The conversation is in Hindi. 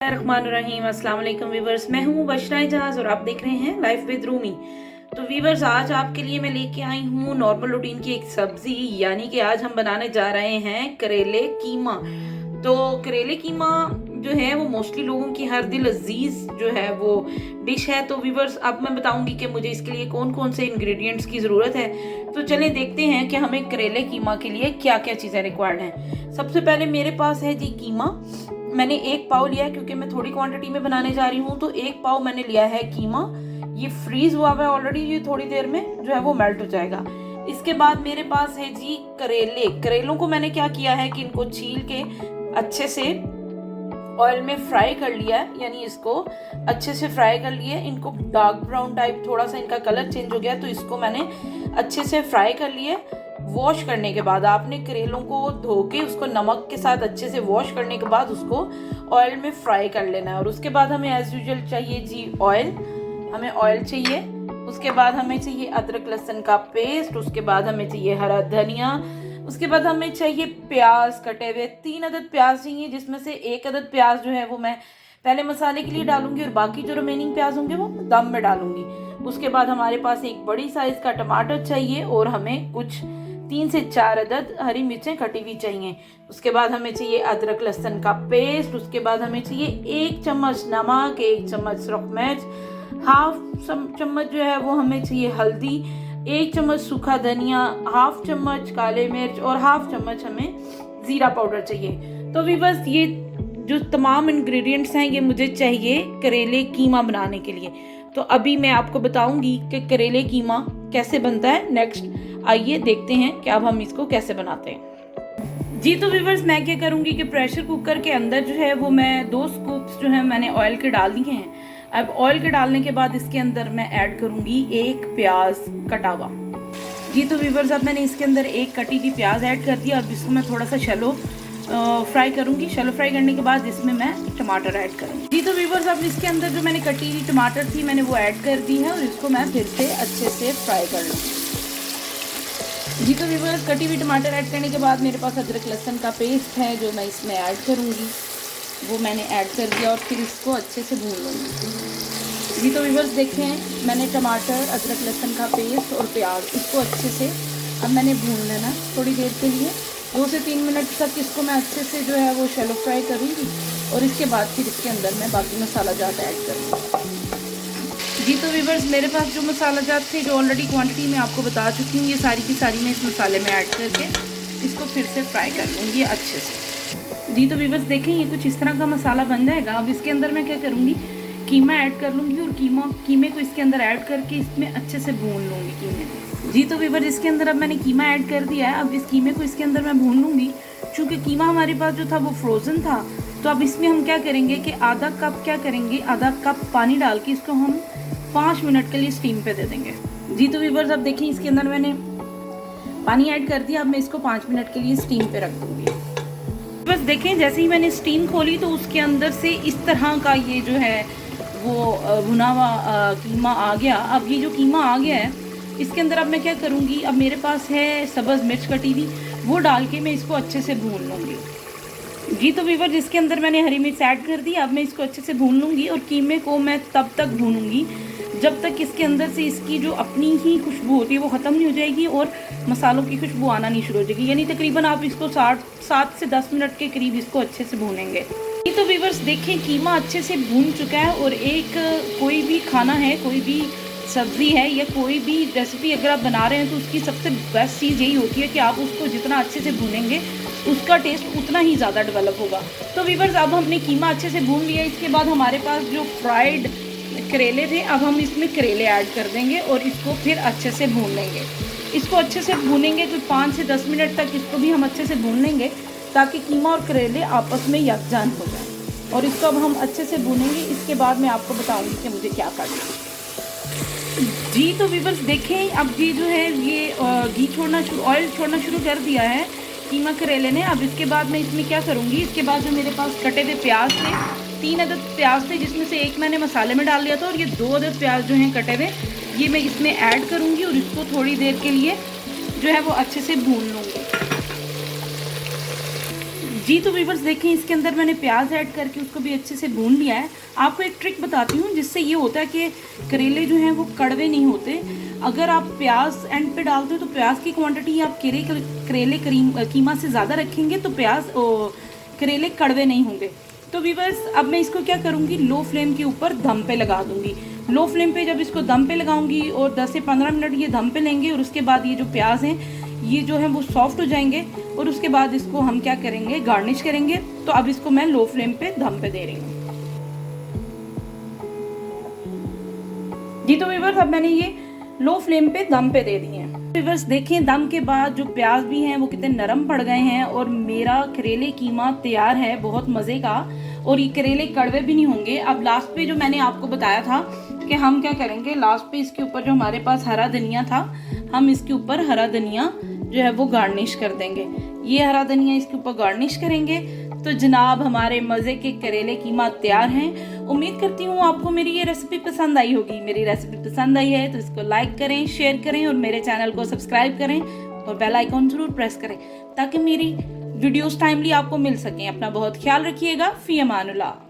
रहीम अस्सलाम वालेकुम वीवर्स, मैं हूँ बशरा जहाज और आप देख रहे हैं लाइफ विद रूमी। तो वीवर्स, आज आपके लिए मैं लेके आई हूँ नॉर्मल रूटीन की एक सब्जी, यानी कि आज हम बनाने जा रहे हैं करेले कीमा। तो करेले कीमा जो है वो मोस्टली लोगों की हर दिल अजीज जो है वो डिश है। तो वीवर्स, अब मैं बताऊंगी कि मुझे इसके लिए कौन कौन से इंग्रेडिएंट्स की ज़रूरत है। तो चलें देखते हैं कि हमें करेले कीमा के लिए क्या क्या चीज़ें रिक्वायर्ड हैं। सबसे पहले मेरे पास है जी कीमा। मैंने 1 पाव लिया है क्योंकि मैं थोड़ी क्वांटिटी में बनाने जा रही हूँ। तो 1 पाव मैंने लिया है कीमा। ये फ्रीज हुआ हुआ है ऑलरेडी, ये थोड़ी देर में जो है वो मेल्ट हो जाएगा। इसके बाद मेरे पास है जी करेलों को मैंने क्या किया है कि इनको छील के अच्छे से ऑयल में फ्राई कर लिया है, यानी इसको अच्छे से फ्राई कर लिया। इनको डार्क ब्राउन टाइप थोड़ा सा इनका कलर चेंज हो गया, तो इसको मैंने अच्छे से फ्राई कर लिया। वॉश करने के बाद आपने करेलों को धो के उसको नमक के साथ अच्छे से वॉश करने के बाद उसको ऑयल में फ्राई कर लेना है। और उसके बाद हमें एज यूजुअल चाहिए जी ऑयल, हमें ऑयल चाहिए। उसके बाद हमें चाहिए अदरक लहसुन का पेस्ट। उसके बाद हमें चाहिए हरा धनिया। उसके बाद हमें चाहिए प्याज कटे हुए, 3 अदद प्याज चाहिए, जिसमें से 1 अदद प्याज जो है वो मैं पहले मसाले के लिए डालूंगी और बाकी जो रिमेनिंग प्याज होंगे वो दम में डालूंगी। उसके बाद हमारे पास एक बड़ी साइज का टमाटर चाहिए और हमें कुछ 3 से 4 अदद हरी मिर्चें कटी हुई चाहिए। उसके बाद हमें चाहिए अदरक लहसुन का पेस्ट। उसके बाद हमें चाहिए 1 चम्मच नमक, 1 चम्मच सुरख मिर्च, हाफ चम्मच जो है वो हमें चाहिए हल्दी, 1 चम्मच सूखा धनिया, हाफ चम्मच काले मिर्च और हाफ चम्मच हमें जीरा पाउडर चाहिए। तो भी बस ये जो तमाम इंग्रेडिएंट्स हैं ये मुझे चाहिए करेले कीमा बनाने के लिए। तो अभी मैं आपको बताऊंगी कि करेले कीमा कैसे बनता है। नेक्स्ट आइए देखते हैं कि अब हम इसको कैसे बनाते हैं जी। तो व्यूअर्स, मैं क्या करूंगी कि प्रेशर कुकर के अंदर जो है वो मैं 2 स्कूप्स जो है मैंने ऑयल के डाल दिए हैं। अब ऑयल के डालने के बाद इसके अंदर मैं ऐड करूंगी 1 प्याज कटा हुआ जी। तो व्यूअर्स, अब मैंने इसके अंदर 1 कटी हुई प्याज ऐड कर दिया। अब इसको मैं थोड़ा सा शैलो फ्राई करूंगी। शैलो फ्राई करने के बाद इसमें मैं टमाटर ऐड करूंगी जी। तो व्यूअर्स, अब इसके अंदर जो मैंने कटी हुई टमाटर थी मैंने वो ऐड कर दी है और इसको मैं फिर से अच्छे से फ्राई कर लूँगी जी। तो व्यूअर्स, कटी हुई टमाटर ऐड करने के बाद मेरे पास अदरक लहसुन का पेस्ट है जो मैं इसमें ऐड करूँगी, वो मैंने ऐड कर दिया और फिर इसको अच्छे से भून लूँगी जी। तो व्यूअर्स देखें, मैंने टमाटर, अदरक लहसुन का पेस्ट और प्याज इसको अच्छे से अब मैंने भून लेना थोड़ी देर के लिए। 2 से 3 मिनट तक इसको मैं अच्छे से जो है वो शैलो फ्राई करूँगी और इसके बाद फिर इसके अंदर मैं बाकी मसाला जात ऐड करूँगी जी। तो व्यूअर्स, मेरे पास जो मसाला जात थे जो ऑलरेडी क्वांटिटी में आपको बता चुकी हूँ, ये सारी की सारी मैं इस मसाले में ऐड करके इसको फिर से फ्राई कर लूँगी अच्छे से जी। तो व्यूअर्स देखें, ये कुछ इस तरह का मसाला बन जाएगा। अब इसके अंदर मैं क्या करूँगी, कीमा ऐड कर लूँगी और कीमे को इसके अंदर ऐड करके इसमें अच्छे से भून लूँगी कीमे को जी। तो व्यूअर्स, इसके अंदर अब मैंने कीमा ऐड कर दिया है। अब इस कीमे को इसके अंदर मैं भून लूँगी। चूँकि कीमा हमारे पास जो था वो फ्रोज़न था, तो अब इसमें हम क्या करेंगे कि आधा कप पानी डाल के इसको हम 5 मिनट के लिए स्टीम पे दे देंगे जी। तो व्यूअर्स, अब देखिए इसके अंदर मैंने पानी ऐड कर दिया। अब मैं इसको 5 मिनट के लिए स्टीम पे रख दूँगी। बस देखें, जैसे ही मैंने स्टीम खोली तो उसके अंदर से इस तरह का ये जो है वो भुना हुआ कीमा आ गया। अब ये जो कीमा आ गया है इसके अंदर अब मैं क्या करूँगी, अब मेरे पास है सब्ज़ मिर्च कटी हुई, वो डाल के मैं इसको अच्छे से भून लूँगी जी। तो व्यूअर्स, इसके अंदर मैंने हरी मिर्च ऐड कर दी। अब मैं इसको अच्छे से भून लूँगी और कीमे को मैं तब तक भूनूँगी जब तक इसके अंदर से इसकी जो अपनी ही खुशबू होती है वो ख़त्म नहीं हो जाएगी और मसालों की खुशबू आना नहीं शुरू हो जाएगी। यानी तकरीबन आप इसको 7 से 10 मिनट के करीब इसको अच्छे से भूनेंगे। तो व्यूअर्स देखें, कीमा अच्छे से भून चुका है। और एक कोई भी खाना है, कोई भी सब्ज़ी है या कोई भी रेसिपी अगर आप बना रहे हैं तो उसकी सबसे बेस्ट चीज़ यही होती है कि आप उसको जितना अच्छे से भूनेंगे उसका टेस्ट उतना ही ज़्यादा डेवलप होगा। तो व्यूअर्स, अब हमने कीमा अच्छे से भून लिया। इसके बाद हमारे पास जो फ्राइड करेले थे, अब हम इसमें करेले ऐड कर देंगे और इसको फिर अच्छे से भून लेंगे। इसको अच्छे से भूनेंगे तो 5 से 10 मिनट तक इसको भी हम अच्छे से भून लेंगे ताकि कीमा और करेले आपस में यकजान हो जाए। और इसको अब हम अच्छे से भूनेंगे। इसके बाद मैं आपको बताऊंगी कि मुझे क्या करना है जी। तो व्यूअर्स देखें, अब ये जो है ये ऑयल छोड़ना शुरू कर दिया है कीमा करेले ने। अब इसके बाद मैं इसमें क्या करूँगी, इसके बाद जो मेरे पास कटे हुए प्याज थे, 3 अदद प्याज थे, जिसमें से 1 मैंने मसाले में डाल लिया था और ये 2 अदद प्याज जो हैं कटे हुए ये मैं इसमें ऐड करूँगी और इसको थोड़ी देर के लिए जो है वो अच्छे से भून लूँगी जी तो व्यूअर्स देखें, इसके अंदर मैंने प्याज ऐड करके उसको भी अच्छे से भून लिया है। आपको एक ट्रिक बताती हूँ जिससे ये होता है कि करेले जो हैं वो कड़वे नहीं होते। अगर आप प्याज एंड पे डालते हो तो प्याज की क्वांटिटी आप करेले कीमा से ज़्यादा रखेंगे तो करेले कड़वे नहीं होंगे। तो व्यूअर्स अब मैं इसको क्या करूँगी, लो फ्लेम के ऊपर दम पे लगा दूँगी। लो फ्लेम पे जब इसको दम पे लगाऊंगी और 10 से 15 मिनट ये दम पे लेंगे और उसके बाद ये जो प्याज हैं ये जो है वो सॉफ्ट हो जाएंगे और उसके बाद इसको हम क्या करेंगे, गार्निश करेंगे। तो अब इसको मैं लो फ्लेम पे दम पे दे रही हूँ। जी तो व्यूअर्स अब मैंने ये लो फ्लेम पे दम पे दे दिए हैं। व्यूअर्स देखें, दम के बाद जो प्याज भी हैं वो कितने नरम पड़ गए हैं और मेरा करेले कीमा तैयार है, बहुत मज़े का। और ये करेले कड़वे भी नहीं होंगे। अब लास्ट पे जो मैंने आपको बताया था कि हम क्या करेंगे, लास्ट पे इसके ऊपर जो हमारे पास हरा धनिया था, हम इसके ऊपर हरा धनिया जो है वो गार्निश कर देंगे। ये हरा धनिया इसके ऊपर गार्निश करेंगे तो जनाब हमारे मज़े के करेले कीमा तैयार हैं। उम्मीद करती हूँ आपको मेरी ये रेसिपी पसंद आई होगी। मेरी रेसिपी पसंद आई है तो इसको लाइक करें, शेयर करें और मेरे चैनल को सब्सक्राइब करें और बेल आइकॉन ज़रूर प्रेस करें ताकि मेरी वीडियोस टाइमली आपको मिल सकें। अपना बहुत ख्याल रखिएगा। फ़ी अमानुल्लाह।